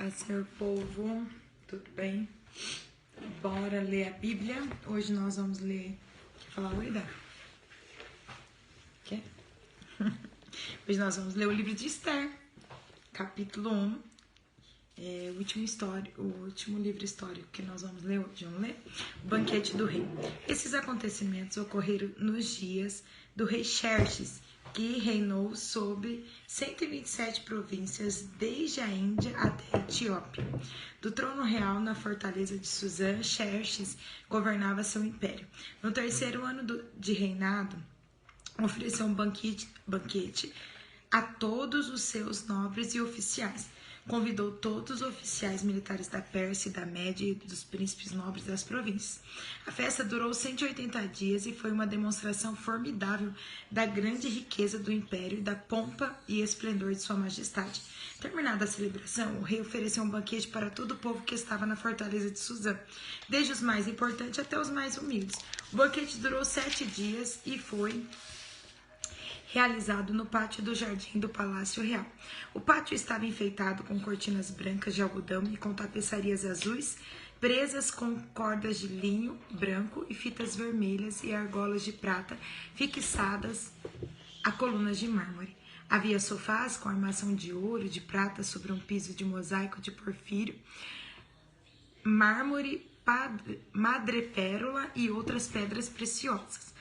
Paz, Senhor povo, tudo bem? Bora ler a Bíblia. Hoje nós vamos ler. Quer falar oi, Dá? Quer? Hoje nós vamos ler o livro de Esther, capítulo 1. O último livro histórico que nós vamos ler hoje. Vamos ler? O banquete do rei. Esses acontecimentos ocorreram nos dias do rei Xerxes, que reinou sobre 127 províncias, desde a Índia até a Etiópia. Do trono real na fortaleza de Suzã, Xerxes governava seu império. No terceiro ano de reinado, ofereceu um banquete a todos os seus nobres e oficiais. Convidou todos os oficiais militares da Pérsia e da Média e dos príncipes nobres das províncias. A festa durou 180 dias e foi uma demonstração formidável da grande riqueza do império e da pompa e esplendor de sua majestade. Terminada a celebração, o rei ofereceu um banquete para todo o povo que estava na fortaleza de Suzã, desde os mais importantes até os mais humildes. O banquete durou 7 dias e foi realizado no pátio do jardim do Palácio Real. O pátio estava enfeitado com cortinas brancas de algodão e com tapeçarias azuis, presas com cordas de linho branco e fitas vermelhas e argolas de prata fixadas a colunas de mármore. Havia sofás com armação de ouro e de prata sobre um piso de mosaico de porfírio, mármore, madrepérola e outras pedras preciosas.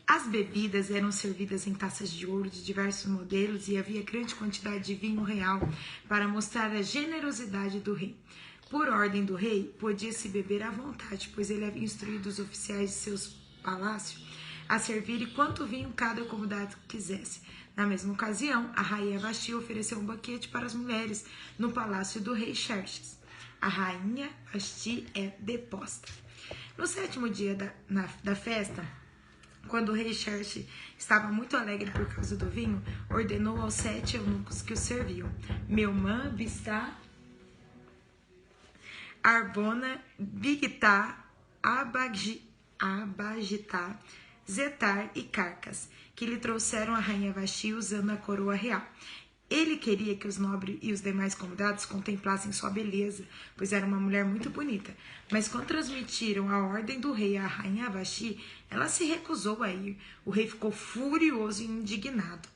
As bebidas eram servidas em taças de ouro de diversos modelos e havia grande quantidade de vinho real para mostrar a generosidade do rei. Por ordem do rei, podia-se beber à vontade, pois ele havia instruído os oficiais de seus palácios a servirem quanto vinho cada convidado quisesse. Na mesma ocasião, a rainha Vasti ofereceu um banquete para as mulheres no palácio do rei Xerxes. A rainha Vasti é deposta. No 7º dia da festa, quando o rei Xerxes estava muito alegre por causa do vinho, ordenou aos 7 eunucos que o serviam: Meumã, Bistá, Arbona, Bigtá, Abagitá, Zetar e Carcas, que lhe trouxeram a rainha Vasti usando a coroa real. Ele queria que os nobres e os demais convidados contemplassem sua beleza, pois era uma mulher muito bonita. Mas quando transmitiram a ordem do rei à rainha Vasti, ela se recusou a ir. O rei ficou furioso e indignado.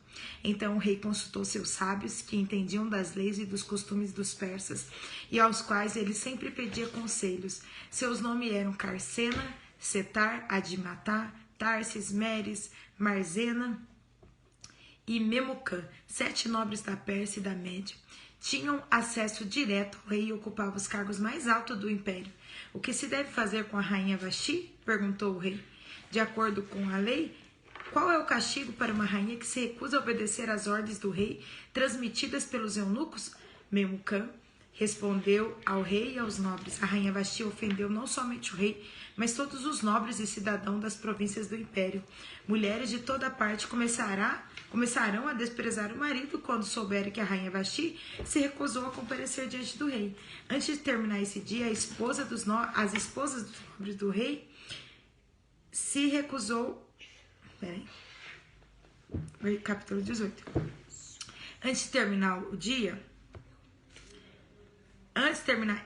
Então o rei consultou seus sábios, que entendiam das leis e dos costumes dos persas, e aos quais ele sempre pedia conselhos. Seus nomes eram Carcena, Setar, Admatá, Tarsis, Meres, Marzena e Memucã, 7 nobres da Pérsia e da Média. Tinham acesso direto ao rei e ocupavam os cargos mais altos do império. O que se deve fazer com a rainha Vasti? Perguntou o rei. De acordo com a lei, qual é o castigo para uma rainha que se recusa a obedecer às ordens do rei transmitidas pelos eunucos? Memucã respondeu ao rei e aos nobres. A rainha Vasti ofendeu não somente o rei, mas todos os nobres e cidadãos das províncias do império. Mulheres de toda parte começarão a desprezar o marido quando souberem que a rainha Vasti se recusou a comparecer diante do rei. Antes de terminar esse dia, as esposas dos nobres do rei se recusou. Capítulo 18. Antes de terminar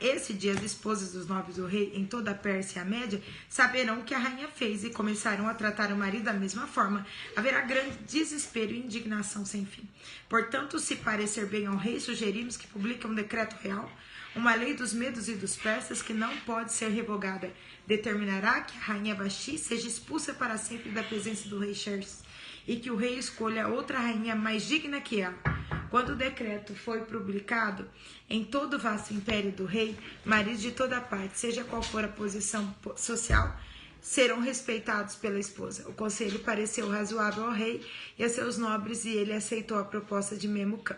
esse dia, as esposas dos nobres do rei em toda a Pérsia e a Média saberão o que a rainha fez e começarão a tratar o marido da mesma forma. Haverá grande desespero e indignação sem fim. Portanto, se parecer bem ao rei, sugerimos que publique um decreto real, uma lei dos medos e dos persas que não pode ser revogada. Determinará que a rainha Vasti seja expulsa para sempre da presença do rei Xerxes e que o rei escolha outra rainha mais digna que ela. Quando o decreto foi publicado em todo o vasto império do rei, maridos de toda parte, seja qual for a posição social, serão respeitados pela esposa. O conselho pareceu razoável ao rei e a seus nobres e ele aceitou a proposta de Memucã.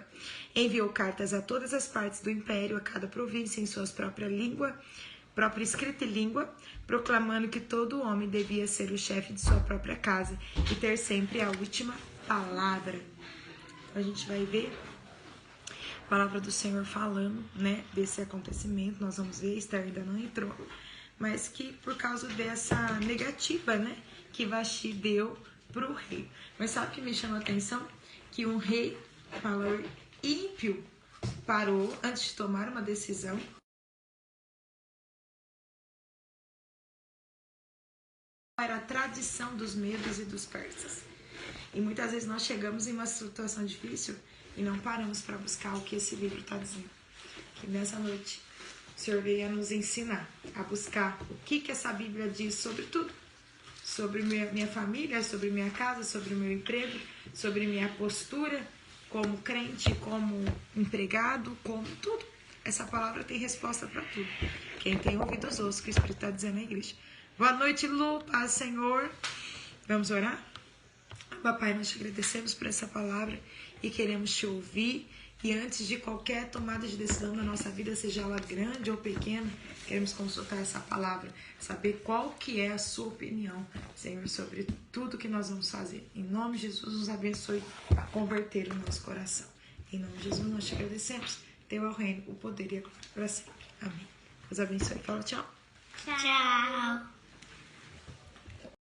Enviou cartas a todas as partes do império, a cada província em sua própria escrita e língua, proclamando que todo homem devia ser o chefe de sua própria casa e ter sempre a última palavra. A gente vai ver a palavra do Senhor falando, né, desse acontecimento. Nós vamos ver, Esther ainda não entrou, mas que por causa dessa negativa, né, que Vasti deu pro rei. Mas sabe o que me chama a atenção? Que um rei falou ímpio parou antes de tomar uma decisão. Era a tradição dos medos e dos persas. E muitas vezes nós chegamos em uma situação difícil e não paramos para buscar o que esse livro está dizendo. Que nessa noite o Senhor veio a nos ensinar a buscar o que essa Bíblia diz sobre tudo. Sobre minha família, sobre minha casa, sobre meu emprego, sobre minha postura como crente, como empregado, como tudo. Essa palavra tem resposta para tudo. Quem tem ouvidos ouça o que o Espírito está dizendo na igreja. Boa noite, Lu, paz, Senhor. Vamos orar? Papai, nós te agradecemos por essa palavra e queremos te ouvir. E antes de qualquer tomada de decisão na nossa vida, seja ela grande ou pequena, queremos consultar essa palavra, saber qual que é a sua opinião, Senhor, sobre tudo que nós vamos fazer. Em nome de Jesus, nos abençoe a converter o nosso coração. Em nome de Jesus, nós te agradecemos. Teu é o reino, o poder e a glória para sempre. Amém. Deus abençoe. Fala tchau. Tchau.